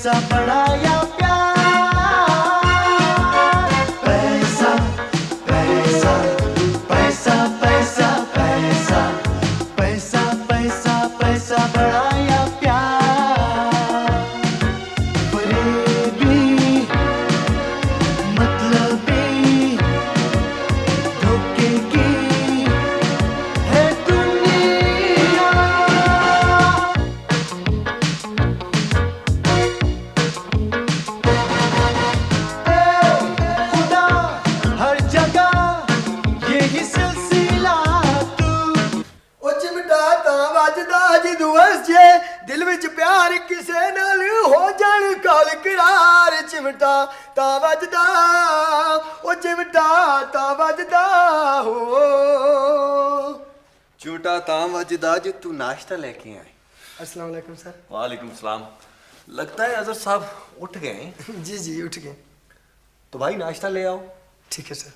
पैसा बड़ा या प्यार, पैसा पैसा पैसा पैसा पैसा पैसा पैसा पैसा बड़ा या प्यार, फरेबी मतलबी धोखे की है दुनिया। खुदा हर जगह यही सिलसिला तू। ओ चिमटा तां वजदा जदों जे दिल विच प्यार किसे नाल हो जाण काल करार। चिमटा तां वजदा, ओ चिमटा तां वजदा हो। चिमटा तां वजदा जो तू नाश्ता लेके आए। अस्सलाम वालेकुम सर। वालेकुम सलाम। लगता है अजहर साहब उठ गए हैं। जी जी उठ गए। तो भाई नाश्ता ले आओ। ठीक है सर।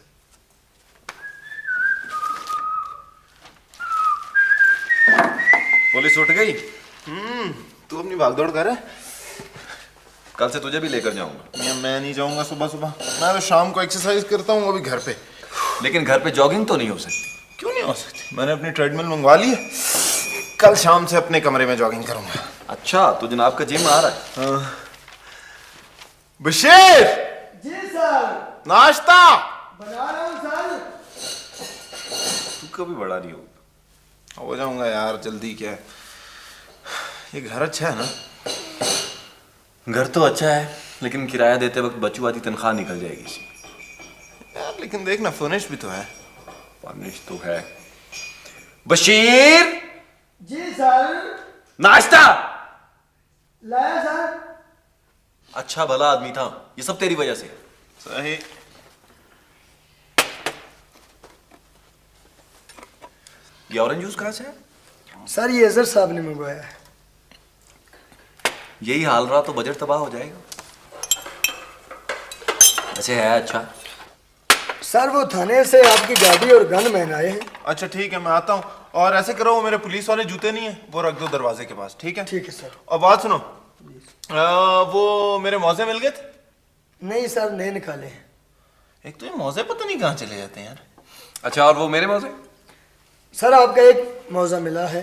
पुलिस उठ गई। तू अपनी भागदौड़ कर रहा है? कल से तुझे भी लेकर जाऊंगा। मैं नहीं जाऊंगा सुबह सुबह, मैं तो शाम को एक्सरसाइज करता हूँ, वो भी घर पे। लेकिन घर पे जॉगिंग तो नहीं हो सकती। क्यों नहीं हो सकती? मैंने अपनी ट्रेडमिल मंगवा ली है, कल शाम से अपने कमरे में जॉगिंग करूंगा। अच्छा तो जनाब का जिम आ रहा है। बशीर जी सर। नाश्ता बना रहा हूँ सर। तू कभी बड़ा नहीं होगा। हो जाऊंगा यार, जल्दी क्या है। ये घर अच्छा है ना? घर तो अच्छा है लेकिन किराया देते वक्त बचू आती तनख्वाह निकल जाएगी इसमें। यार लेकिन देखना फर्निश भी तो है। फर्निश तो है। बशीर जी सर। नाश्ता। लाया सर। अच्छा भला आदमी था, ये सब तेरी वजह से। सही। ये ऑरेंज जूस कहाँ से है? सर ये अजहर साहब ने मंगवाया है। यही हाल रहा तो बजट तबाह हो जाएगा। ऐसे है अच्छा। सर वो थाने से आपकी गाड़ी और गन मैन आए हैं। अच्छा ठीक है, मैं आता हूँ। और ऐसे करो, वो मेरे पुलिस वाले जूते नहीं है, वो रख दो दरवाजे के पास। ठीक है? ठीक है सर। और बात सुनो, वो मेरे मौजे मिल गए थे? नहीं सर नहीं निकाले हैं। एक तो ये मौजे पता नहीं कहाँ चले जाते हैं यार। अच्छा और वो मेरे मौजे? सर आपका एक मौजा मिला है।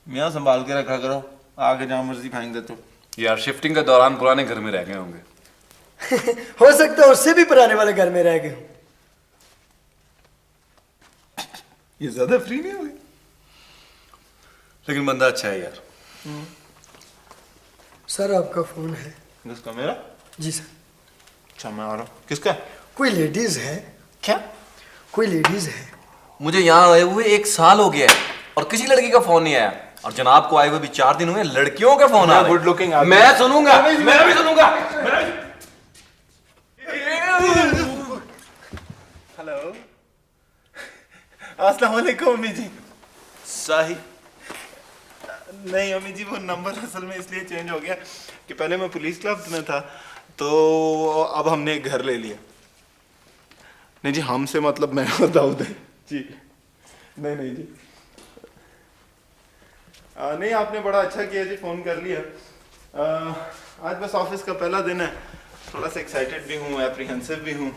मियाँ संभाल के रखा करो, आगे जहाँ मर्जी फेंक देते हो। यार शिफ्टिंग के दौरान पुराने घर में रह गए होंगे। हो सकता है उससे भी पुराने वाले घर में रह गए हूँ। ये ज्यादा फ्री नहीं हो गई? लेकिन बंदा अच्छा है यार। सर आपका फोन है। किसका? मेरा? जी सर। अच्छा मैं आ रहा हूँ। किसका? कोई लेडीज है क्या? कोई लेडीज है। मुझे यहाँ आए हुए 1 साल हो गया है और किसी लड़की का फोन नहीं आया। और जनाब को आए हुए भी 4 दिन हुए, लड़कियों का फोन आ रहा है। Good looking. मैं सुनूंगा, मैं भी सुनूंगा। हेलो, अस्सलाम वालेकुम अम्मी जी। सही। नहीं अम्मी जी, वो नंबर असल में इसलिए चेंज हो गया कि पहले मैं पुलिस क्लब में था, तो अब हमने एक घर ले लिया। नहीं जी, हमसे मतलब मैं और दाऊद है जी। नहीं नहीं जी, नहीं आपने बड़ा अच्छा किया जी, फ़ोन कर लिया। आज बस ऑफिस का पहला दिन है, थोड़ा सा एक्साइटेड भी हूँ, एप्रीहेंसिव भी हूँ।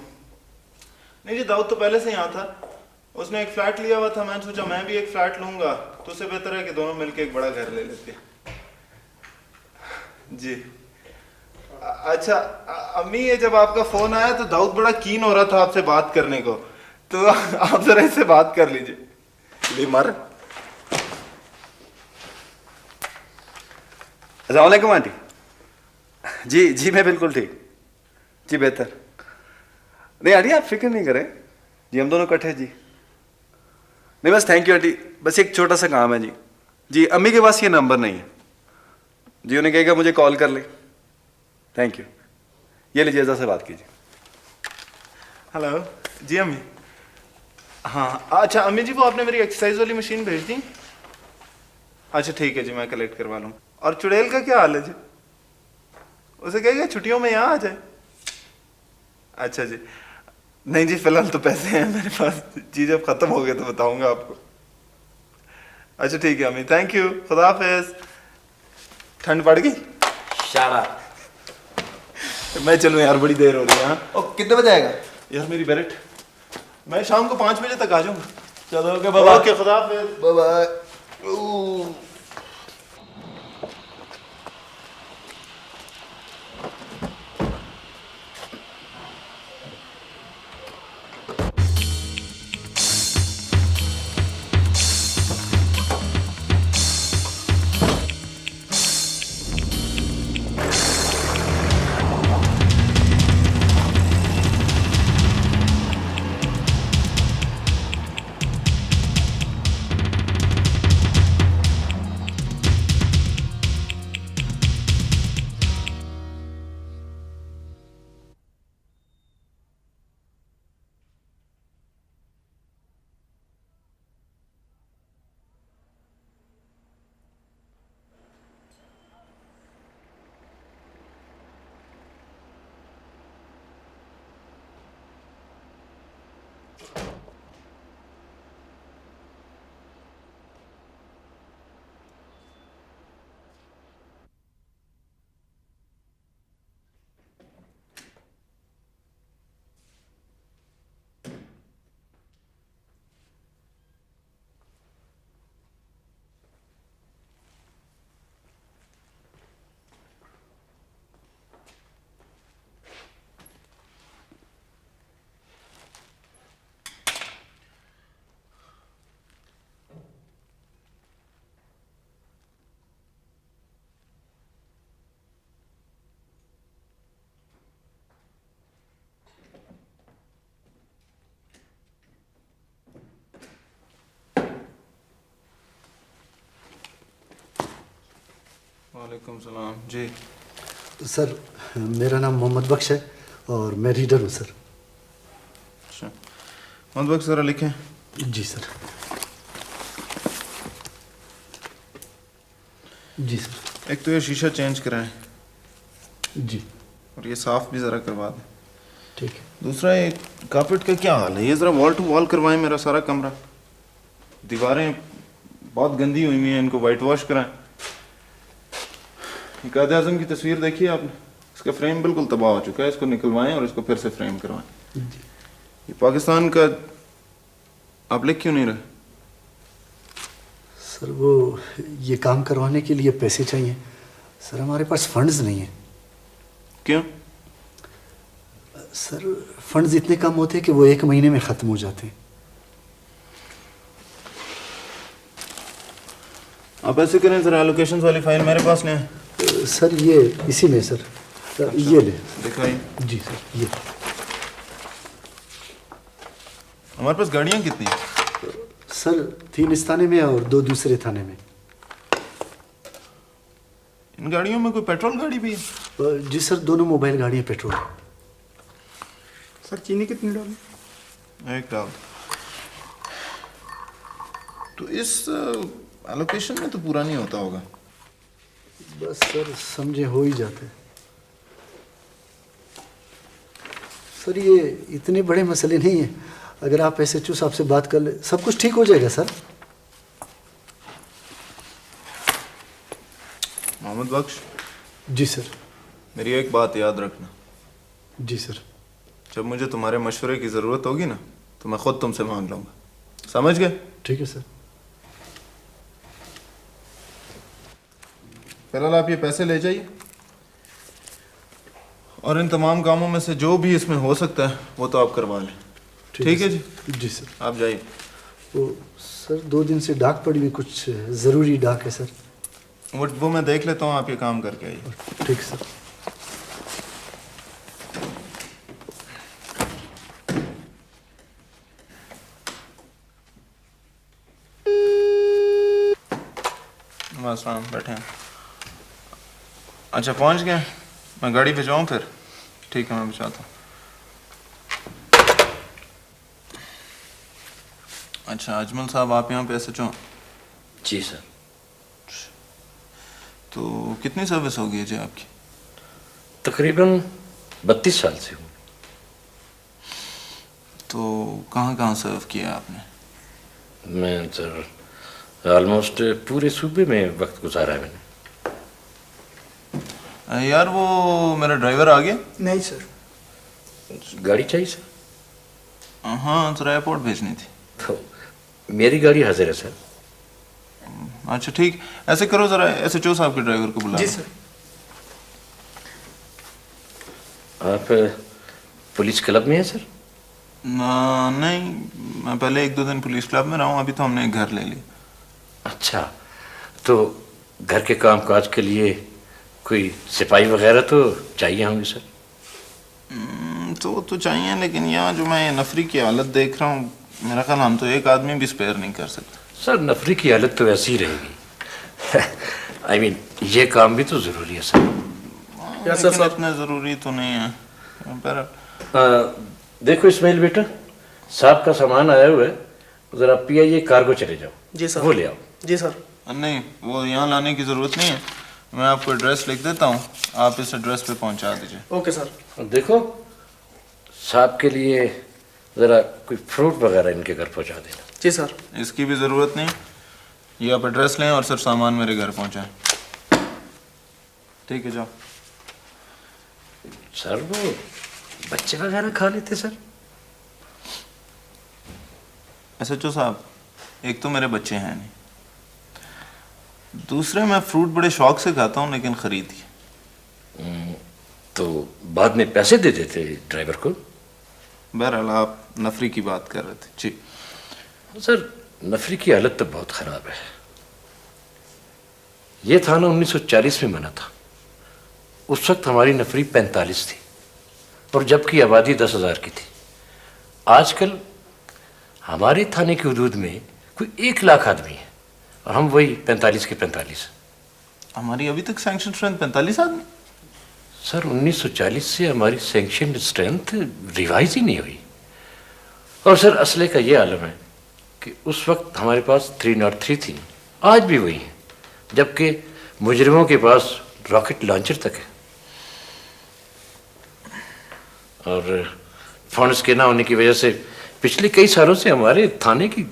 नहीं जी, दाऊद तो पहले से यहाँ था, उसने एक फ्लैट लिया हुआ था। मैंने सोचा मैं भी एक फ्लैट लूंगा, तो उससे बेहतर है कि दोनों मिलके एक बड़ा घर ले लेते जी। अच्छा अम्मी, ये जब आपका फोन आया तो दाऊद बड़ा कीन हो रहा था आपसे बात करने को, तो आप जरा इससे बात कर लीजिए। मार। अस्सलाम वालेकुम आंटी। जी जी मैं बिल्कुल ठीक जी, बेहतर। नहीं आंटी आप फिक्र नहीं करें जी, हम दोनों इकट्ठे जी। नहीं बस थैंक यू आंटी, बस एक छोटा सा काम है जी। जी अम्मी के पास ये नंबर नहीं है जी, उन्हें कहेगा मुझे कॉल कर ले। Thank you. ये लीजिए, इज़ा से बात कीजिए। हेलो जी अम्मी। हाँ अच्छा अम्मी जी, वो आपने मेरी एक्सरसाइज वाली मशीन भेज दी? अच्छा ठीक है जी, मैं कलेक्ट करवा लूँ। और चुड़ैल का क्या हाल है जी? उसे कहेगा छुट्टियों में यहाँ आ जाए। अच्छा जी। नहीं जी, फिलहाल तो पैसे हैं मेरे पास जी, जब खत्म हो गए तो बताऊंगा आपको। अच्छा ठीक है अम्मी, थैंक यू, खुदा हाफिज। ठंड पड़ गई? शाड़ा। मैं चलूँ यार, बड़ी देर हो रही है। हाँ और कितने बजे आएगा? यार मेरी बैलेट, मैं शाम को 5 बजे तक आ जाऊंगा। चलो ओके बाबा। ओके, खुदा हाफिज़। Bye bye. वालेकुम सलाम जी। सर मेरा नाम मोहम्मद बख्श है और मैं रीडर हूँ सर। अच्छा, मोहम्मद बख्श, ज़रा लिखें। जी सर। जी सर। एक तो ये शीशा चेंज कराएं जी और ये साफ़ भी ज़रा करवा दें। ठीक है। दूसरा, ये कारपेट का क्या हाल है? ये ज़रा वॉल टू वॉल करवाएं मेरा सारा कमरा। दीवारें बहुत गंदी हुई हुई हैं, इनको वाइट वॉश कराएं। कायद आज़म की तस्वीर देखी आपने? इसका फ्रेम बिल्कुल तबाह हो चुका है, इसको निकलवाएं और इसको फिर से फ्रेम करवाएं। ये पाकिस्तान का आप लिख क्यों नहीं रहे? सर वो ये काम करवाने के लिए पैसे चाहिए सर, हमारे पास फंड्स नहीं है। क्यों? सर फंड्स इतने कम होते हैं कि वो 1 महीने में ख़त्म हो जाते हैं। आप ऐसे करें, ज़रा एलोकेशंस वाली फाइल मेरे पास लें। सर ये इसी में सर। ये ले। दिखाइए। जी सर ये। हमारे पास गाड़ियाँ कितनी हैं? सर 3 इस थाने में और 2 दूसरे थाने में। इन गाड़ियों में कोई पेट्रोल गाड़ी भी है? जी सर, दोनों मोबाइल गाड़ियाँ पेट्रोल। सर चीनी कितनी डाली? 1 डाल। तो इस एलोकेशन में तो पूरा नहीं होता होगा। बस सर समझे हो ही जाते। सर ये इतने बड़े मसले नहीं है, अगर आप SHO साहब से बात कर ले सब कुछ ठीक हो जाएगा सर। मोहम्मद बख्श। जी सर। मेरी एक बात याद रखना। जी सर। जब मुझे तुम्हारे मशवरे की ज़रूरत होगी ना, तो मैं खुद तुमसे मांग लूँगा। समझ गए? ठीक है सर। फिलहाल आप ये पैसे ले जाइए और इन तमाम कामों में से जो भी इसमें हो सकता है वो तो आप करवा लें। ठीक है जी? जी सर। आप जाइए। वो सर 2 दिन से डाक पड़ी हुई, कुछ ज़रूरी डाक है सर। वो मैं देख लेता हूँ, आप ये काम करके आइए। ठीक सर। अस्सलाम, बैठे हैं। अच्छा पहुँच गए? मैं गाड़ी भिजवाऊँ फिर? ठीक है, मैं भिजवाता हूँ। अच्छा अजमल साहब, आप यहाँ पे SHO? जी सर। तो कितनी सर्विस हो गई जी आपकी? तकरीबन 32 साल से हूँ। तो कहाँ कहाँ सर्व किया आपने? मैं सर ऑलमोस्ट पूरे सूबे में वक्त गुजारा है मैंने। यार वो मेरा ड्राइवर आ गया? नहीं सर। गाड़ी चाहिए सर? हाँ, जरा एयरपोर्ट भेजनी थी। तो मेरी गाड़ी हाजिर है सर। अच्छा ठीक, ऐसे करो जरा एसएचओ साहब के ड्राइवर को बुला। जी सर। आप पुलिस क्लब में हैं सर? नहीं, मैं पहले 1-2 दिन पुलिस क्लब में रहा हूँ, अभी तो हमने एक घर ले लिया। अच्छा, तो घर के कामकाज के लिए कोई सिपाही वगैरह तो चाहिए होंगे सर? तो चाहिए, लेकिन यहाँ जो मैं नफरी की हालत देख रहा हूँ, मेरा ख्याल हम तो एक आदमी भी स्पेयर नहीं कर सकते। सर नफरी की हालत तो ऐसी ही रहेगी। I mean, ये काम भी तो जरूरी है सर। लेकिन इतना जरूरी तो नहीं है पर। देखो इस्माइल बेटा, साहब का सामान आया हुआ है, जरा पीआईए कार्गो चले जाओ। जी सर। वो ले आओ। जी सर। नहीं, वो यहाँ लाने की जरूरत नहीं है, मैं आपको एड्रेस लिख देता हूँ, आप इस एड्रेस पे पहुँचा दीजिए। Okay sir. देखो साहब के लिए जरा कोई फ्रूट वगैरह इनके घर पहुँचा देना। जी सर। इसकी भी जरूरत नहीं, ये आप एड्रेस लें और सिर्फ सामान मेरे घर पहुँचाएं। ठीक है, जाओ। सर वो बच्चे वगैरह खा लेते सर? एसएचओ साहब, एक तो मेरे बच्चे हैं नहीं, दूसरे मैं फ्रूट बड़े शौक से खाता हूँ, लेकिन खरीद के। तो बाद में पैसे दे देते ड्राइवर को। बहरहाल आप नफरी की बात कर रहे थे जी। सर नफरी की हालत तो बहुत खराब है। ये थाना 1940 में बना था, उस वक्त हमारी नफरी 45 थी और जबकि आबादी 10,000 की थी। आजकल हमारे थाने की हदूद में कोई 1 लाख आदमी है और हम वही 45 के 45। हमारी अभी तक सैंक्शन स्ट्रेंथ 45 आदमी। सर 1940 से हमारी सैंक्शन स्ट्रेंथ रिवाइज ही नहीं हुई। और सर असले का ये आलम है कि उस वक्त हमारे पास 303 थी, आज भी वही है, जबकि मुजरिमों के पास रॉकेट लॉन्चर तक है। और फंड्स के ना होने की वजह से पिछले कई सालों से हमारे थाने की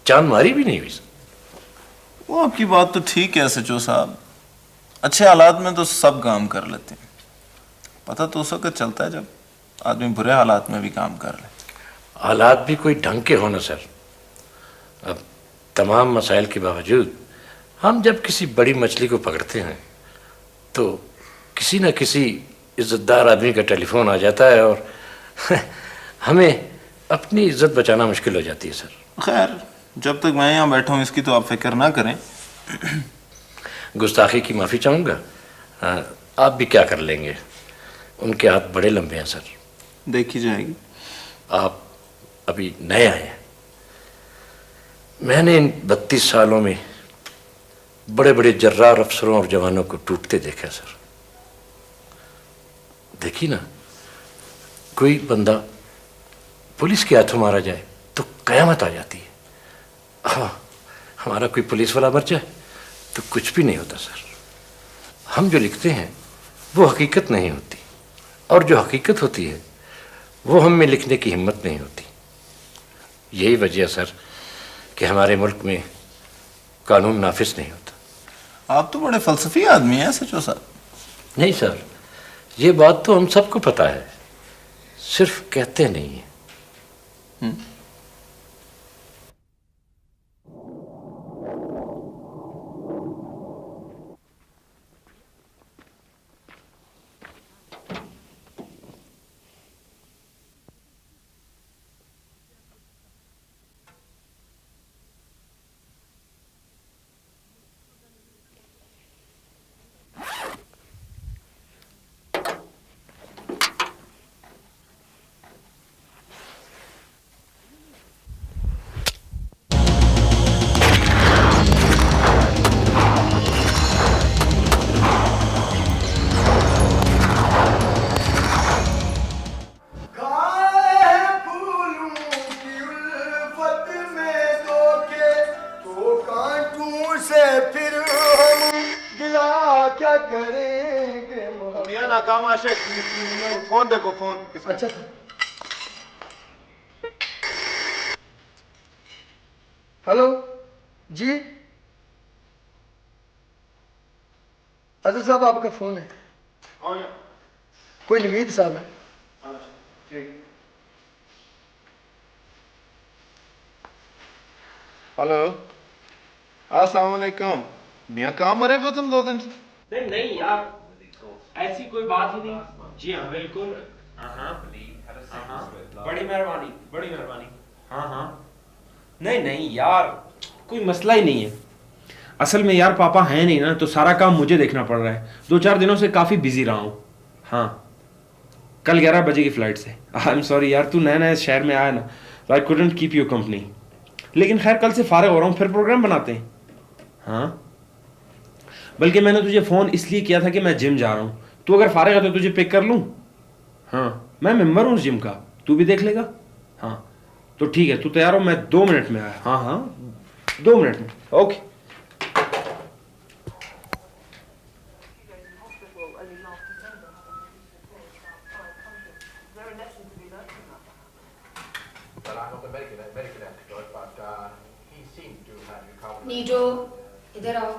चांद मारी भी नहीं हुई। वो आपकी बात तो ठीक है एसएचओ साहब, अच्छे हालात में तो सब काम कर लेते हैं, पता तो उस वक्त चलता है जब आदमी बुरे हालात में भी काम कर ले। हालात भी कोई ढंग के होना सर। अब तमाम मसाइल के बावजूद हम जब किसी बड़ी मछली को पकड़ते हैं तो किसी न किसी इज्जतदार आदमी का टेलीफोन आ जाता है और हमें अपनी इज्जत बचाना मुश्किल हो जाती है सर। खैर, जब तक मैं यहाँ बैठा हूँ इसकी तो आप फिक्र ना करें। गुस्ताखी की माफ़ी चाहूँगा, आप भी क्या कर लेंगे, उनके हाथ बड़े लंबे हैं सर। देखी जाएगी। आप अभी नए आए हैं, मैंने इन 32 सालों में बड़े बड़े जर्रार अफसरों और जवानों को टूटते देखा सर। देखिए ना, कोई बंदा पुलिस के हाथों मारा जाए तो कयामत आ जाती है। हाँ, हमारा कोई पुलिस वाला मर जाए तो कुछ भी नहीं होता सर। हम जो लिखते हैं वो हकीकत नहीं होती, और जो हकीकत होती है वो हम में लिखने की हिम्मत नहीं होती। यही वजह सर कि हमारे मुल्क में कानून नाफिज नहीं होता। आप तो बड़े फलसफी आदमी हैं एसएचओ साहब। नहीं सर, ये बात तो हम सबको पता है, सिर्फ कहते नहीं हैं। नाकाम आशिक, फोन देखो, फोन। अच्छा हेलो जी, अच्छा साहब आपका फोन है। कोई नवीद साहब है। हेलो, अस्सलाम वालेकुम। मियां कहाँ मरे हो तुम 2 दिन से? नहीं नहीं यार, ऐसी कोई बात ही नहीं। जी हाँ बिल्कुल। हाँ, बड़ी मेहरबानी, बड़ी मेहरबानी। हाँ, नहीं नहीं यार, कोई मसला ही नहीं है। असल में यार पापा है नहीं ना, तो सारा काम मुझे देखना पड़ रहा है। 2-4 दिनों से काफी बिजी रहा हूँ। हाँ, कल 11 बजे की फ्लाइट से। आई एम सॉरी यार, तू नया नया शहर में आया ना, तो I couldn't keep you company. लेकिन खैर कल से फारिग हो रहा हूँ, फिर प्रोग्राम बनाते हैं। हाँ, बल्कि मैंने तुझे फोन इसलिए किया था कि मैं जिम जा रहा हूँ। तू अगर फारिग है तो तुझे पिक कर लूँ? हाँ, मैं मेंबर हूँ उस जिम का, तू भी देख लेगा। हाँ तो ठीक है, तू तैयार हो? मैं 2 मिनट में आया। हाँ 2 मिनट में, ओके। नीजो, इधर आओ।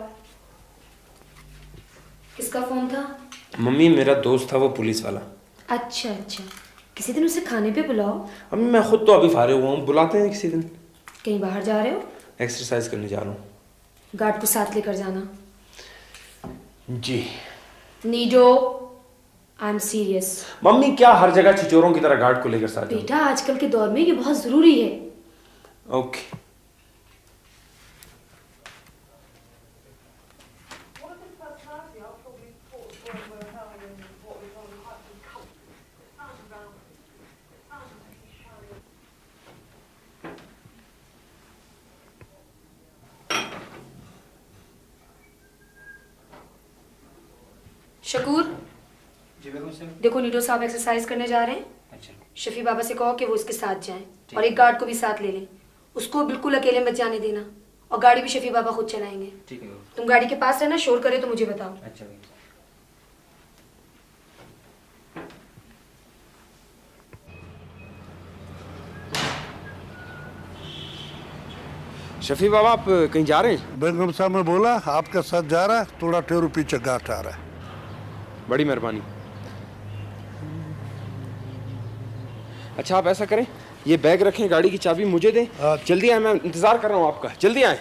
किसका फोन था? मम्मी, मेरा दोस्त था वो पुलिस वाला। अच्छा, किसी दिन उसे खाने पे बुलाओ। अम्मी मैं खुद तो अभी फारिग हुआ हूँ, बुलाते हैं किसी दिन। कहीं बाहर जा रहे हो? एक्सरसाइज करने जा रहा हूँ। गार्ड को साथ लेकर जाना। जी। नीजो, आई एम सीरियस। मम्मी क्या हर जगह छिचोरों की तरह गार्ड को लेकर साथ जाऊं? बेटा आजकल के दौर में ये बहुत जरूरी है। ओके। शकूर, जी बेगम साहब। देखो नीडो साहब एक्सरसाइज करने जा रहे हैं। अच्छा। शफी बाबा से कहो कि वो उसके साथ जाएं और एक गार्ड को भी साथ ले लें। उसको बिल्कुल अकेले मत जाने देना, और गाड़ी भी शफी बाबा खुद चलाएंगे। ठीक है। तुम गाड़ी के पास रहना, शोर करे तो मुझे बताओ। अच्छा बेगम साहब। शफी बाबा आप कहीं जा रहे हैं? बेगम साहब ने बोला आपका साथ जा रहा है, थोड़ा ठहरो पीछे गांठ आ रहा है। बड़ी मेहरबानी। अच्छा आप ऐसा करें, ये बैग रखें, गाड़ी की चाबी मुझे दें। जल्दी आए, मैं इंतजार कर रहा हूँ आपका, जल्दी आए।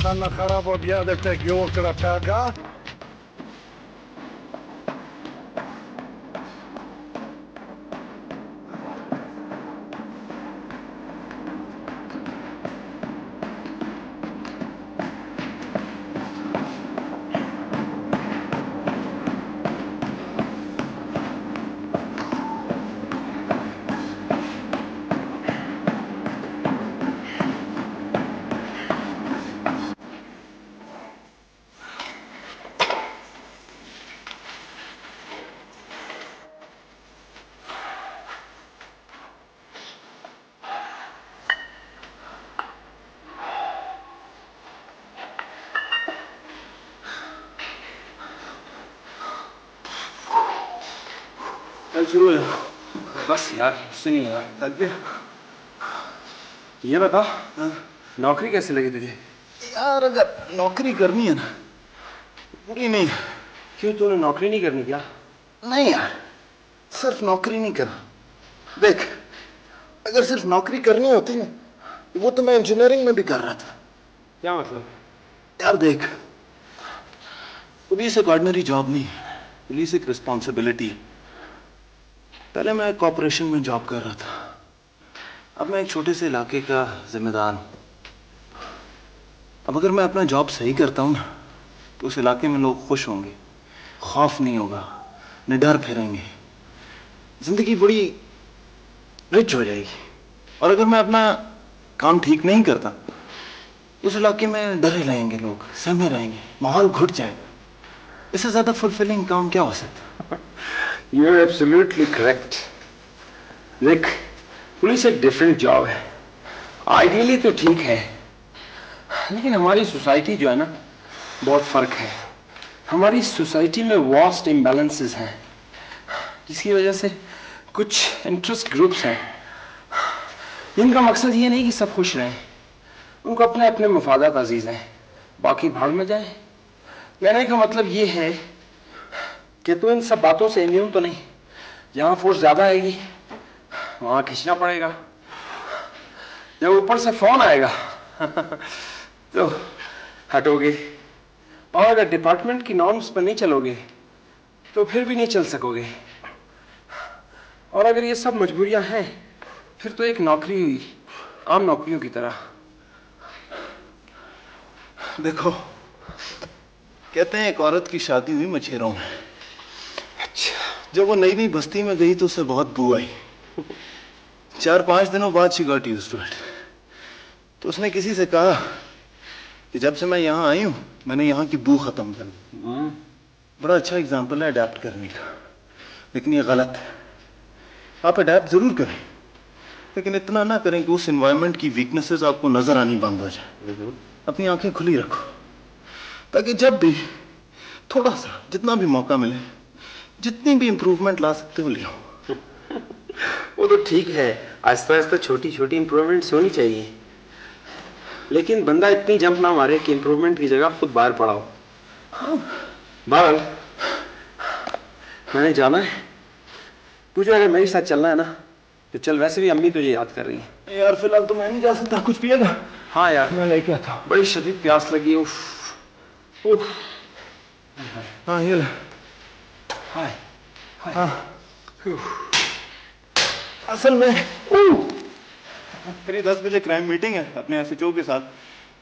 खाना खराब हो गया, देखते क्यों करा पैगा। कल शुरू है बस यार, उससे नहीं यार, थक गया। ये बता, नौकरी कैसे लगी तुझे? यार अगर नौकरी करनी है ना, पूरी नहीं। क्यों, तूने नौकरी नहीं करनी क्या? नहीं यार, सिर्फ नौकरी नहीं करना। देख, अगर सिर्फ नौकरी करनी होती ना, वो तो मैं इंजीनियरिंग में भी कर रहा था। क्या मतलब? यार देख, पुलिस एक ऑर्डिनरी जॉब नहीं, पुलिस एक रिस्पॉन्सिबिलिटी। पहले मैं कॉर्पोरेशन में जॉब कर रहा था, अब मैं एक छोटे से इलाके का जिम्मेदार हूँ। अब अगर मैं अपना जॉब सही करता हूँ ना, तो उस इलाके में लोग खुश होंगे, खौफ नहीं होगा, निडर फिरेंगे, जिंदगी बड़ी रिच हो जाएगी। और अगर मैं अपना काम ठीक नहीं करता, उस इलाके में डरे रहेंगे लोग, सहमे रहेंगे, माहौल घुट जाएगा। इससे ज्यादा फुलफिलिंग काम क्या हो सकता? You're absolutely correct. देख, पुलिस एक डिफरेंट जॉब है, आइडियली तो ठीक है, लेकिन हमारी सोसाइटी जो है ना, बहुत फर्क है। हमारी सोसाइटी में वास्ट इम्बैलेंसेस हैं, जिसकी वजह से कुछ इंटरेस्ट ग्रुप्स हैं जिनका मकसद ये नहीं कि सब खुश रहें, उनको अपने अपने मफादात अजीज हैं, बाकी भाग में जाए। कहने का मतलब ये है कि तू इन सब बातों से इम्यून तो नहीं। जहाँ फोर्स ज्यादा आएगी वहाँ खींचना पड़ेगा, जब ऊपर से फोन आएगा तो हटोगे, और अगर डिपार्टमेंट की नॉर्म्स पर नहीं चलोगे तो फिर भी नहीं चल सकोगे। और अगर ये सब मजबूरियां हैं फिर तो एक नौकरी हुई आम नौकरियों की तरह। देखो, कहते हैं एक औरत की शादी हुई मछेरों में। जब वो नई नई बस्ती में गई तो उसे बहुत बू आई। 4-5 दिनों बाद she got used to it. तो उसने किसी से कहा कि जब से मैं यहाँ आई हूँ मैंने यहाँ की बू खत्म कर दी। बड़ा अच्छा एग्जाम्पल है अडेप्ट करने का, लेकिन ये गलत है। आप अडेप्ट जरूर करें, लेकिन इतना ना करें कि उस एनवायरनमेंट की वीकनेसेस आपको नजर आनी बंद हो जाए। अपनी आंखें खुली रखो ताकि जब भी थोड़ा सा, जितना भी मौका मिले, जितनी भी इंप्रूवमेंट ला सकते हो ले आओ। वो तो ठीक है, आहिस्ता आहिस्ता छोटी छोटी इंप्रूवमेंट्स होनी चाहिए, लेकिन बंदा इतनी जंप ना मारे कि इंप्रूवमेंट की जगह खुद बाहर पड़ा हो। बाल, मैंने जाना है, तुझे अगर मेरे साथ चलना है ना तो चल, वैसे भी अम्मी तुझे याद कर रही है। यार फिलहाल तो मैं नहीं जा सकता, कुछ पिएगा? हाँ यार, मैं लेके आता हूँ। बड़ी शदीद प्यास लगी। उफ उफ। हाँ ये ले। हाय हाँ। असल में मेरी 10 बजे क्राइम मीटिंग है अपने एसएचओ के साथ।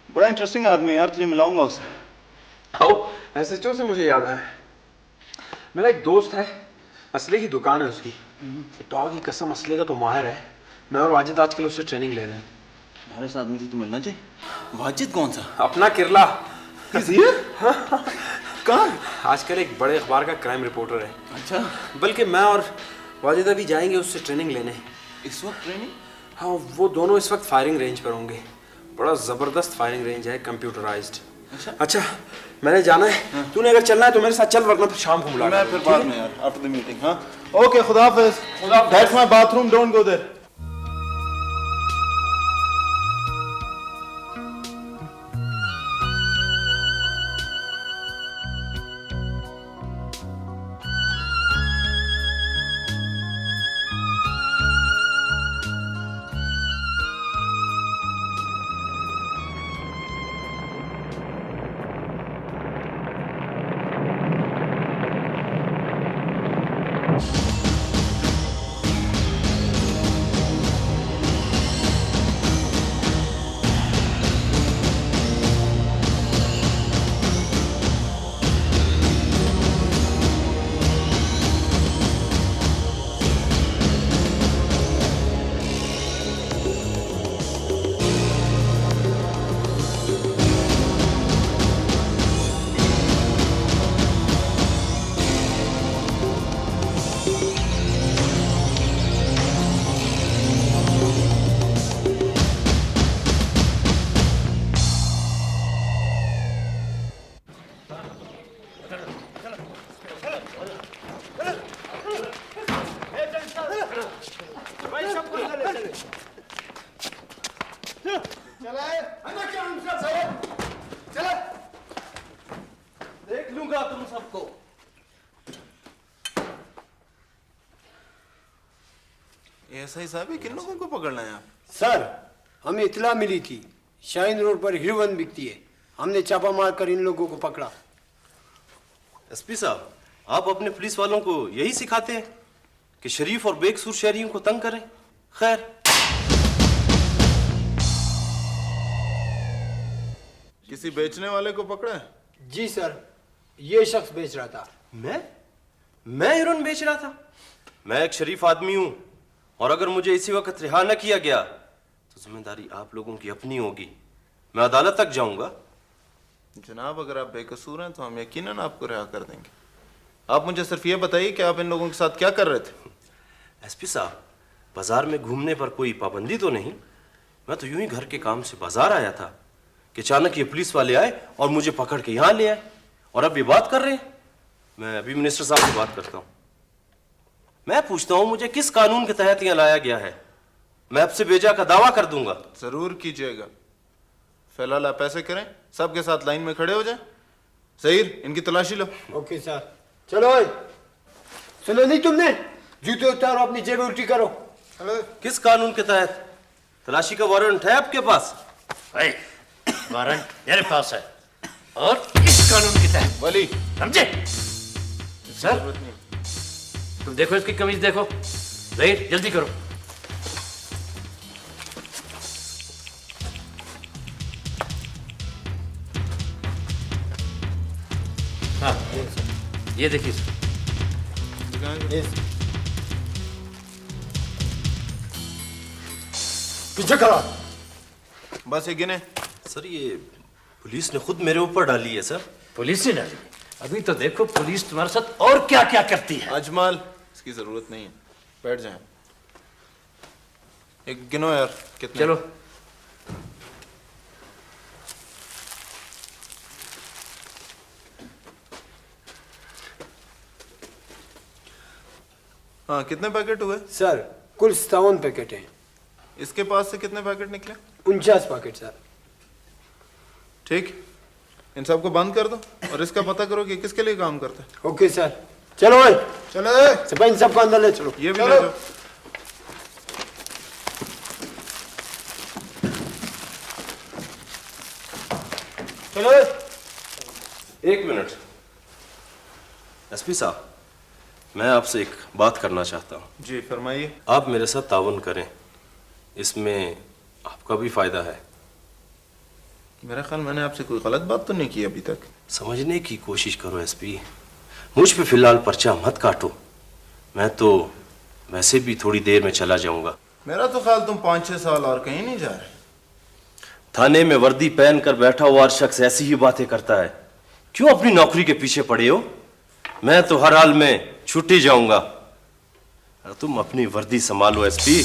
बड़ा इंटरेस्टिंग आदमी है यार, तुझे मिलाऊंगा उससे। आओ, एसएचओ से मुझे याद है, मेरा एक दोस्त है, असले की दुकान है उसकी। डॉग की कसम, असले का तो माहिर है। मैं और वाजिद आजकल उससे ट्रेनिंग ले रहे हैं। हमारे साथ मुझे तो मिलना चाहिए। वाजिद कौन सा? अपना किरला। कौन? आजकल एक बड़े अखबार का क्राइम रिपोर्टर है। अच्छा। बल्कि मैं और वाजिद अभी जाएंगे उससे ट्रेनिंग लेने। इस वक्त ट्रेनिंग? हाँ, वो दोनों इस वक्त फायरिंग रेंज पर होंगे। बड़ा जबरदस्त फायरिंग रेंज है, कंप्यूटराइज्ड। अच्छा, मैंने जाना है। तूने अगर चलना है तो मेरे साथ चल, वरना फिर शाम को मुलाकात। मैं फिर बाद में यार, आफ्टर द मीटिंग। हाँ ओके, खुदा हाफिज। That's my bathroom, don't go there. देख लूंगा तुम सबको। ऐसा ही साहब, किन लोगों को पकड़ना है आप? सर, हमें इतला मिली थी शाहीन रोड पर हीरोइन बिकती है। हमने छापा मारकर इन लोगों को पकड़ा। एसपी साहब, आप अपने पुलिस वालों को यही सिखाते हैं कि शरीफ और बेकसूर शहरियों को तंग करें? खैर, किसी बेचने वाले को पकड़ा है? जी सर, ये शख्स बेच रहा था। मैं हीरोइन बेच रहा था? मैं एक शरीफ आदमी हूं, और अगर मुझे इसी वक्त रिहा न किया गया तो जिम्मेदारी आप लोगों की अपनी होगी। मैं अदालत तक जाऊंगा। जनाब, अगर आप बेकसूर हैं तो हम यकीनन आपको रिहा कर देंगे। आप मुझे सिर्फ ये बताइए कि आप इन लोगों के साथ क्या कर रहे थे? एसपी साहब, बाजार में घूमने पर कोई पाबंदी तो नहीं। मैं तो यूं ही घर के काम से बाजार आया था कि अचानक ये पुलिस वाले आए और मुझे पकड़ के यहाँ ले आए और अब ये बात कर रहे हैं। मैं अभी मिनिस्टर साहब से बात करता हूँ। मैं पूछता हूँ मुझे किस कानून के तहत यहाँ लाया गया है? मैं आपसे बेजा का दावा कर दूंगा। जरूर कीजिएगा। फिलहाल आप ऐसे करें, सबके साथ लाइन में खड़े हो जाए। ज़हीर, इनकी तलाशी लो। Okay sir. चलो सुनो नहीं तुमने, जूते उतारो, अपनी जेब उल्टी करो। किस कानून के तहत? तलाशी का वारंट है आपके पास? वारंट मेरे पास है, और इस कानून के तहत। वली समझे? सर तुम देखो इसकी कमीज देखो। ज़हीर जल्दी करो। हाँ ये देखिए सर। पीछे खड़ा। बस ये गिने। सर ये पुलिस ने खुद मेरे ऊपर डाली है सर। पुलिस ने डाली? अभी तो देखो पुलिस तुम्हारे साथ और क्या क्या करती है। अजमल, इसकी जरूरत नहीं है, बैठ जाए। एक गिनो यार, कितने? चलो। हाँ, कितने पैकेट हुए? सर कुल 57 पैकेट हैं। इसके पास से कितने पैकेट निकले? 49 पैकेट सर। ठीक, इन सबको बंद कर दो और इसका पता करो कि किसके लिए काम करता है। Okay sir. चलो भाई, चलो सब इन सबको अंदर ले चलो। ये भी ले जाओ। चलो। एक मिनट एसपी साहब, मैं आपसे एक बात करना चाहता हूँ। जी फरमाइए। आप मेरे साथ ताउन करें, इसमें आपका भी फायदा है। मेरा ख्याल मैंने आपसे कोई गलत बात तो नहीं की अभी तक। समझने की कोशिश करो एसपी। मुझ पे फिलहाल पर्चा मत काटो, मैं तो वैसे भी थोड़ी देर में चला जाऊंगा। मेरा तो ख्याल तुम 5-6 साल और कहीं नहीं जा रहे। थाने में वर्दी पहन कर बैठा हुआ शख्स ऐसी ही बातें करता है। क्यों अपनी नौकरी के पीछे पड़े हो? मैं तो हर हाल में छुट्टी जाऊंगा। तुम अपनी वर्दी संभालो एसपी।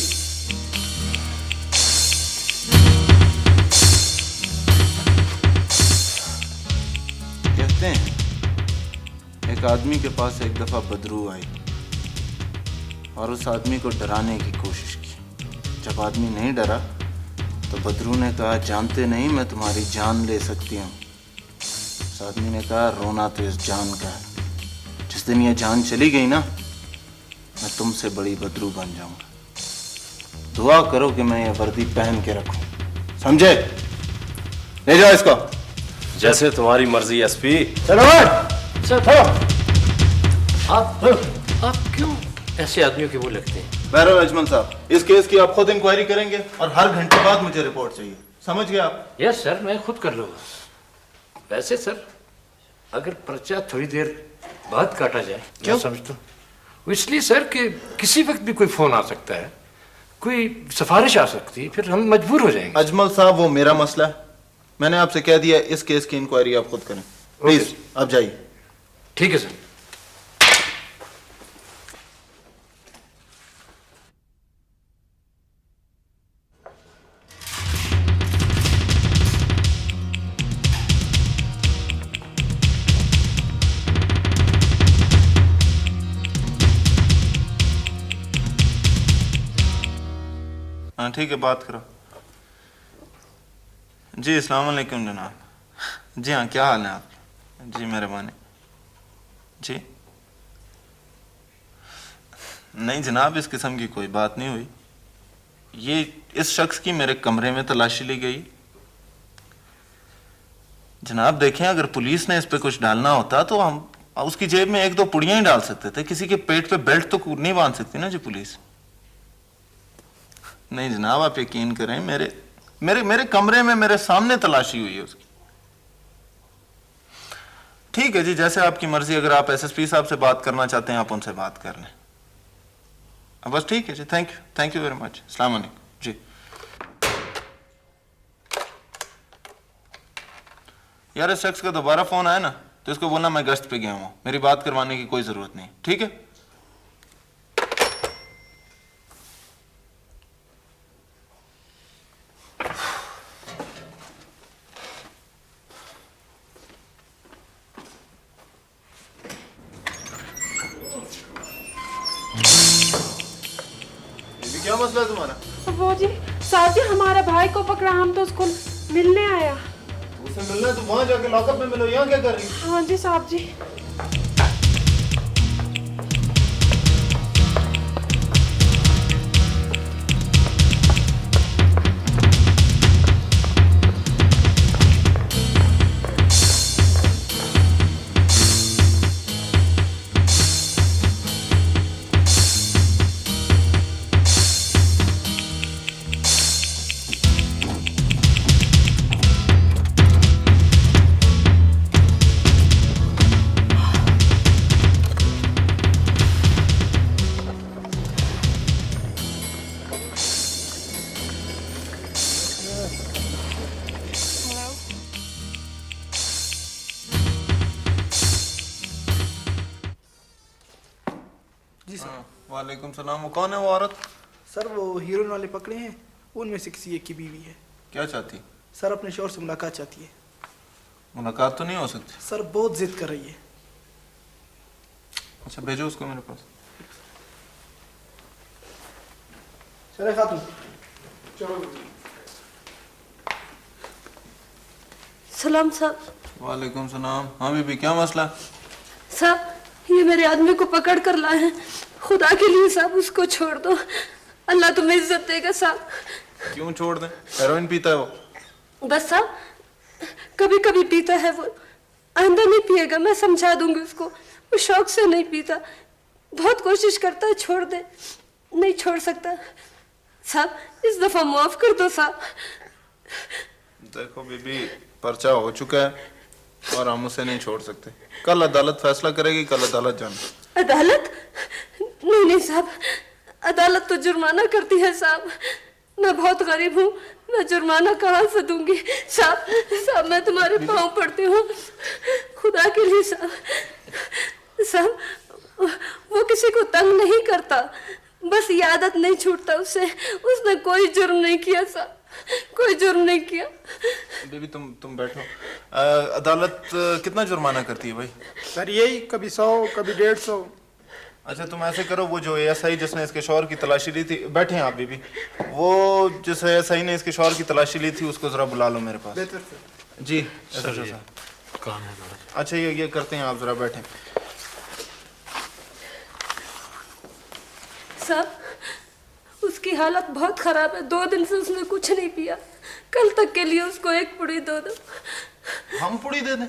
कहते हैं एक आदमी के पास एक दफा बदरू आई और उस आदमी को डराने की कोशिश की। जब आदमी नहीं डरा तो बदरू ने कहा, जानते नहीं मैं तुम्हारी जान ले सकती हूँ। उस आदमी ने कहा, रोना तो इस जान का है। जिस दिन ये जान चली गई ना, मैं तुमसे बड़ी बदरू बन जाऊंगा। दुआ करो कि मैं ये वर्दी पहन के रखूं, समझे? ले जाओ इसको। जैसे तुम्हारी मर्जी एसपी। चलो आप क्यों ऐसे आदमियों के वो लगते हैं? बहरहाल अजमल साहब, इस केस की आप खुद इंक्वायरी करेंगे और हर घंटे बाद मुझे रिपोर्ट चाहिए, समझ गए आप? यस सर, मैं खुद कर लूंगा। वैसे सर अगर पर्चा थोड़ी देर बाद काटा जाए, क्यों? मैं समझता हूँ इसलिए सर कि किसी वक्त भी कोई फोन आ सकता है, कोई सिफारिश आ सकती है, फिर हम मजबूर हो जाएंगे। अजमल साहब वो मेरा मसला है, मैंने आपसे कह दिया इस केस की इंक्वायरी आप खुद करें। प्लीज आप जाइए। ठीक है सर। हाँ ठीक है, बात करो। जी अस्सलाम वालेकुम जनाब। जी हाँ, क्या हाल है आप? जी मेहरबानी। जी नहीं जनाब, इस किस्म की कोई बात नहीं हुई। ये इस शख्स की मेरे कमरे में तलाशी ली गई। जनाब देखें, अगर पुलिस ने इस पे कुछ डालना होता तो हम उसकी जेब में 1-2 पुड़ियां ही डाल सकते थे। किसी के पेट पे बेल्ट तो नहीं बांध सकती ना जी पुलिस। नहीं जनाब, आप यकीन करें, मेरे कमरे में मेरे सामने तलाशी हुई है उसकी। ठीक है जी, जैसे आपकी मर्जी। अगर आप एसएसपी साहब से बात करना चाहते हैं, आप उनसे बात कर लें। बस ठीक है जी, थैंक यू वेरी मच। अस्सलाम वालेकुम जी। यार इस शख्स का दोबारा फोन आया ना तो इसको बोलना मैं गश्त पे गया हूं, मेरी बात करवाने की कोई जरूरत नहीं, ठीक है? क्या मसला है तुम्हारा? वो जी साहब जी हमारा भाई को पकड़ा, हम तो उसको मिलने आया। उसे मिलना है तो वहां जाके लॉकअप में मिलो, यहाँ क्या कर रही? हाँ जी साहब जी। वालेकुम सलाम। वो कौन है वो औरत? सर वो हीरोइन वाले पकड़े हैं, उनमें से किसी एक की बीवी है। क्या चाहती? सर अपने शौहर से मुलाकात चाहती है। मुलाकात तो नहीं हो सकती। सर बहुत जिद कर रही है। अच्छा भेजो उसको मेरे पास। चले खातून चलो। सलाम साहब। वालेकुम सलाम। हाँ बीबी क्या मसला? साहब ये मेरे आदमी को पकड़ कर लाए हैं, खुदा के लिए साहब उसको छोड़ दो, अल्लाह तुम्हें इज्जत देगा साहब। क्यों छोड़ दें? हेरोइन पीता है वो। बस साहब कभी कभी पीता है वो, आइंदा नहीं पिएगा, मैं समझा दूंगी उसको। वो शौक से नहीं पीता, बहुत कोशिश करता है छोड़ दे, नहीं छोड़ सकता साहब, इस दफा माफ कर दो साहब। देखो बीबी पर्चा हो चुका है और हम उसे नहीं छोड़ सकते। कल अदालत फैसला करेगी, कल अदालत जाना। अदालत? नहीं साहब, अदालत तो जुर्माना करती है साहब, मैं बहुत गरीब हूँ, मैं जुर्माना कहाँ से दूंगी साहब। साहब मैं तुम्हारे पाँव पड़ती हूँ, खुदा के लिए साहब। साहब वो किसी को तंग नहीं करता, बस ये आदत नहीं छूटता उससे। उसने कोई जुर्म नहीं किया साहब, कोई जुर्म नहीं किया। बीबी तुम बैठो। अदालत कितना जुर्माना करती है भाई? सर यही कभी 100 कभी 150। अच्छा तुम ऐसे करो, वो जो एएसआई जिसने इसके शौहर की तलाशी ली थी, बैठे हैं आप बीबी, वो जिस एएसआई ने इसके शौहर की तलाशी ली थी उसको जरा बुला लो मेरे पास। जी सर काम है। अच्छा ये करते हैं, आप जरा बैठे। साहब उसकी हालत बहुत खराब है, 2 दिन से उसने कुछ नहीं पिया, कल तक के लिए उसको एक पुड़ी दो। हम पुड़ी दे दें?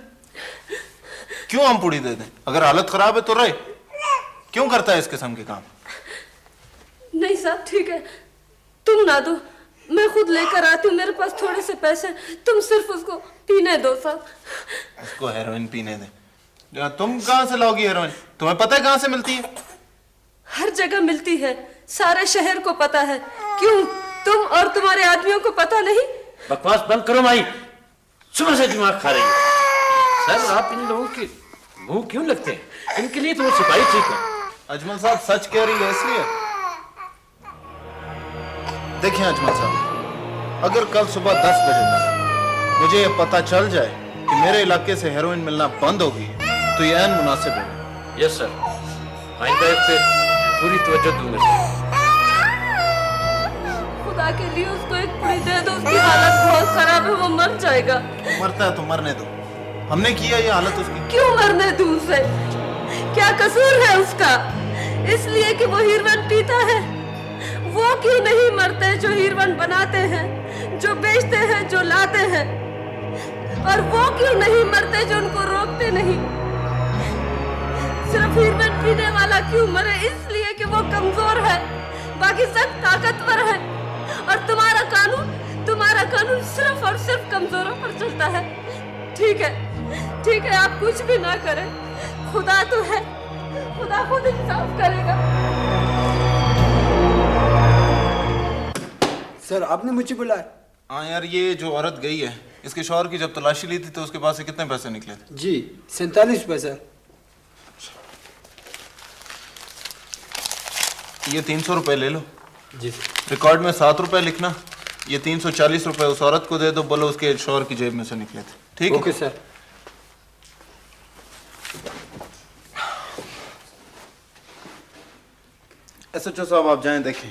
क्यों हम पुड़ी दे दें? अगर हालत खराब है तो रहे, क्यों करता है इस किस्म के काम? नहीं साहब ठीक है, तुम ना दो, मैं खुद लेकर आती हूँ, मेरे पास थोड़े से पैसे, तुम सिर्फ उसको पीने दो साहब। उसको हेरोइन पीने दे। तुम कहाँ से लाओगी हेरोइन? तुम्हें पता है कहाँ से मिलती है? हर जगह मिलती है, सारे शहर को पता है। क्यों तुम और तुम्हारे आदमियों को पता नहीं? बकवास बंद करो माई, सुबह से दिमाग खा रही है। सर आप इन लोगों के मुंह क्यों लगते हैं? इनके लिए तो वो सिपाही ठीक है। अजमल साहब सच कह रही है इसलिए। देखिए अजमल साहब, अगर कल सुबह 10 बजे तक मुझे ये पता चल जाए कि मेरे इलाके से हेरोइन मिलना बंद होगी तो ये ऐन मुनासिब है। यस सर, आइंदा इस पे पूरी तवज्जो दूंगा। खुदा के लिए उसको एक पुड़ी दे दो, उसकी हालत बहुत खराब है, वो मर जाएगा। मरता है तो मरने दो, हमने किया ये हालत उसकी। क्यों मरने दूं उसे? क्या कसूर है उसका? इसलिए कि वो हीरोइन पीता है। वो क्यों नहीं मरते जो हीरोइन बनाते हैं, जो बेचते हैं, जो लाते हैं? और वो क्यों नहीं मरते जो उनको रोकते नहीं? सिर्फ हीरोइन पीने वाला क्यों मरे? इसलिए कि वो कमजोर है, बाकी सब ताकतवर है। और तुम्हारा कानून सिर्फ और सिर्फ कमजोरों पर चलता है। ठीक है आप कुछ भी ना करें, खुदा तो है, खुदा खुद इंसाफ करेगा। सर आपने मुझे बुलाया? हाँ यार, ये जो औरत गई है, इसके शौहर की जब तलाशी ली थी तो उसके पास से कितने पैसे निकले थे? जी 47 पैसे। ये 300 रुपए ले लो। जी रिकॉर्ड में 7 रुपए लिखना, ये 340 रुपए उस औरत को दे दो, बोलो उसके शौहर की जेब में से निकले थे। ठीक है? Okay sir. एसएचओ साहब आप जाएं, देखें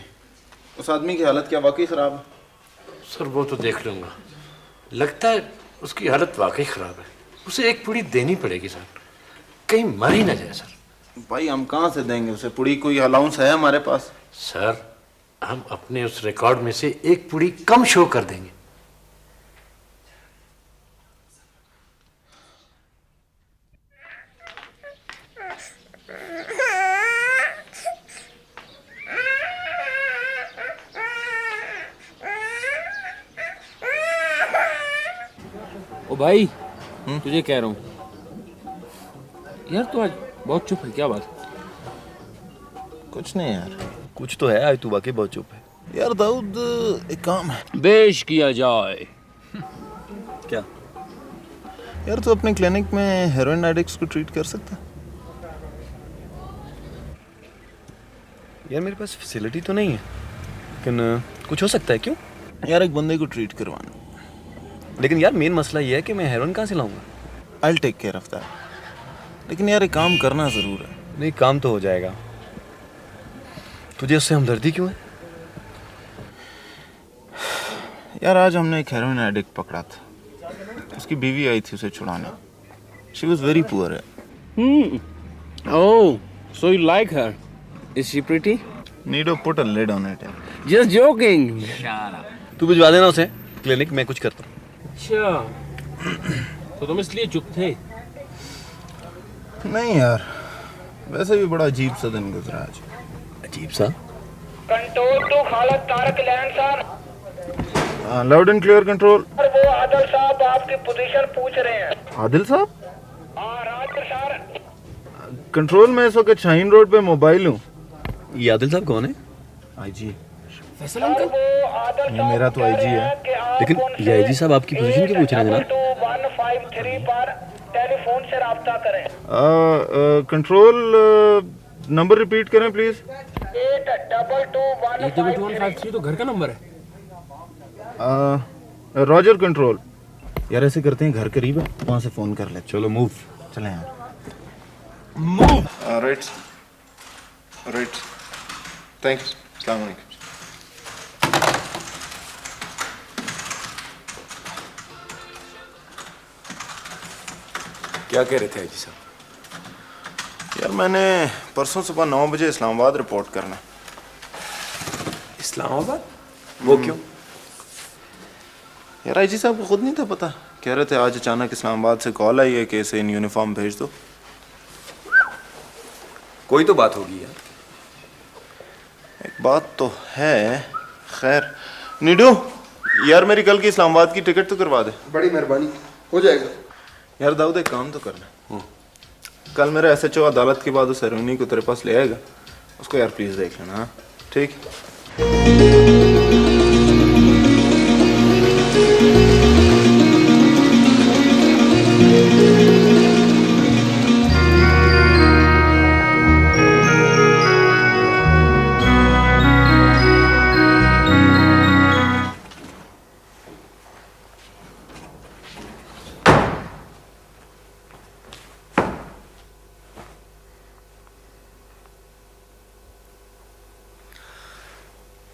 उस आदमी की हालत क्या वाकई खराब है? सर वो तो देख लूंगा, लगता है उसकी हालत वाकई खराब है। उसे एक पुड़ी देनी पड़ेगी सर, कहीं मर ही ना जाए सर। भाई हम कहाँ से देंगे उसे पुड़ी? कोई अलाउंस है हमारे पास? सर हम अपने उस रिकॉर्ड में से एक पुड़ी कम शो कर देंगे। ओ भाई, तुझे कह रहा हूँ यार, तू आज बहुत चुप है, क्या बात? कुछ नहीं यार। कुछ तो है, आज तू वाकई बहुत चुप है। यार दाऊद, एक काम है। पेश किया जाए। क्या? यार तू अपने क्लिनिक में हेरोइन एडिक्ट्स को ट्रीट कर सकता? यार मेरे पास फैसिलिटी तो नहीं है, लेकिन कुछ हो सकता है। क्यों? यार एक बंदे को ट्रीट करवाना। लेकिन यार मेन मसला ये है कि मैं हेरोइन कहाँ से लाऊंगा? I'll take care of that. लेकिन यार एक काम करना जरूर है। नहीं, काम तो हो जाएगा। तुझे उससे हमदर्दी क्यों है? यार आज हमने एक हेरोइन एडिक्ट पकड़ा था, उसकी बीवी आई थी उसे छुड़ाने। She was very poor. Oh, so you like her? Is she pretty? Need to put a lid on it. Just joking. तू भिजवा देना उसे क्लिनिक, मैं कुछ करता हूँ। अच्छा, तो तुम इसलिए चुप थे? नहीं यार, वैसे भी बड़ा अजीब सा दिन गुजरा आज। अजीब सा? Control to Khalid Tariq land sir. Loud and clear control. वो आदिल साहब आपकी पोजीशन पूछ रहे हैं। आदिल साहब? हाँ राज सर। कंट्रोल में इस वक्त शाहीन रोड पे मोबाइल हूँ। ये आदिल साहब कौन है? आईजी। फैसल अंकल? ये मेरा तो आईजी है। लेकिन ये आईजी साहब आपकी पोजीशन क्यों पूछ रहे हैं जनाब? 2153 पर टेलीफोन से राब्ता करें। कंट्रोल नंबर रिपीट करें प्लीज। 82215 तो घर का नंबर है। Roger control. यार ऐसे करते हैं, घर करीब है, वहां से फोन कर ले। चलो मूव। चलें यार। मूव। Right right, thanks. अस्सलाम वालेकुम। क्या कह रहे थे आईजी साहब? यार मैंने परसों सुबह 9 बजे इस्लामाबाद रिपोर्ट करना। इस्लामाबाद? वो क्यों? यार आईजी साहब को खुद नहीं था पता, कह रहे थे आज अचानक इस्लामाबाद से कॉल आई है कि इसे इन यूनिफॉर्म भेज दो। कोई तो बात होगी यार। एक बात तो है। खैर नीडू, यार मेरी कल की इस्लामाबाद की टिकट तो करवा दे। बड़ी मेहरबानी, हो जाएगा। यार दाऊद एक काम तो करना, कल मेरा एसएचओ अदालत के बाद उस हेरोइनी को तेरे पास ले आएगा, उसको यार प्लीज देख लेना। हाँ ठीक।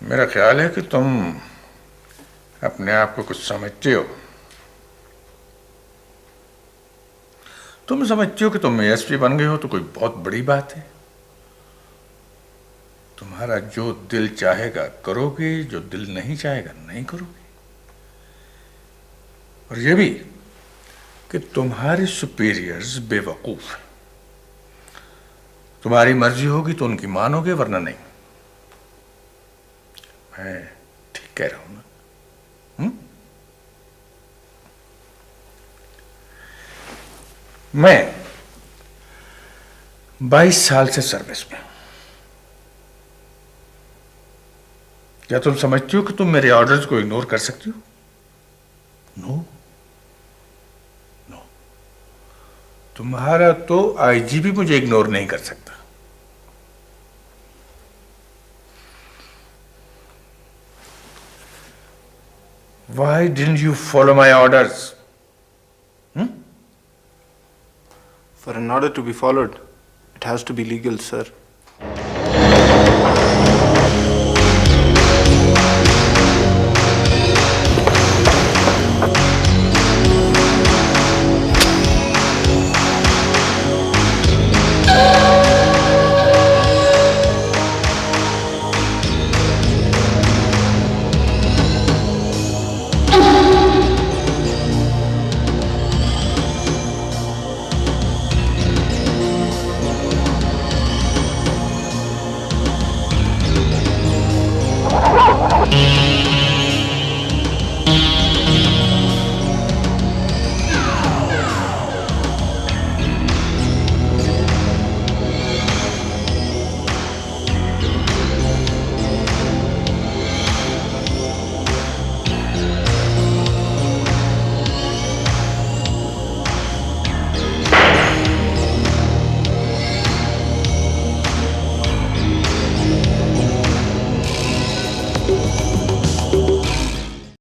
मेरा ख्याल है कि तुम अपने आप को कुछ समझते हो। तुम समझते हो कि तुम एएसपी बन गए हो तो कोई बहुत बड़ी बात है। तुम्हारा जो दिल चाहेगा करोगे, जो दिल नहीं चाहेगा नहीं करोगे। और यह भी कि तुम्हारे सुपीरियर्स बेवकूफ हैं। तुम्हारी मर्जी होगी तो उनकी मानोगे, वरना नहीं। मैं ठीक कह रहा हूं ना? मैं 22 साल से सर्विस में। क्या तुम समझती हो कि तुम मेरे ऑर्डर्स को इग्नोर कर सकती हो? नो नो, तुम्हारा तो आईजी भी मुझे इग्नोर नहीं कर सकता। Why didn't you follow my orders? For an order to be followed, it has to be legal, sir. है।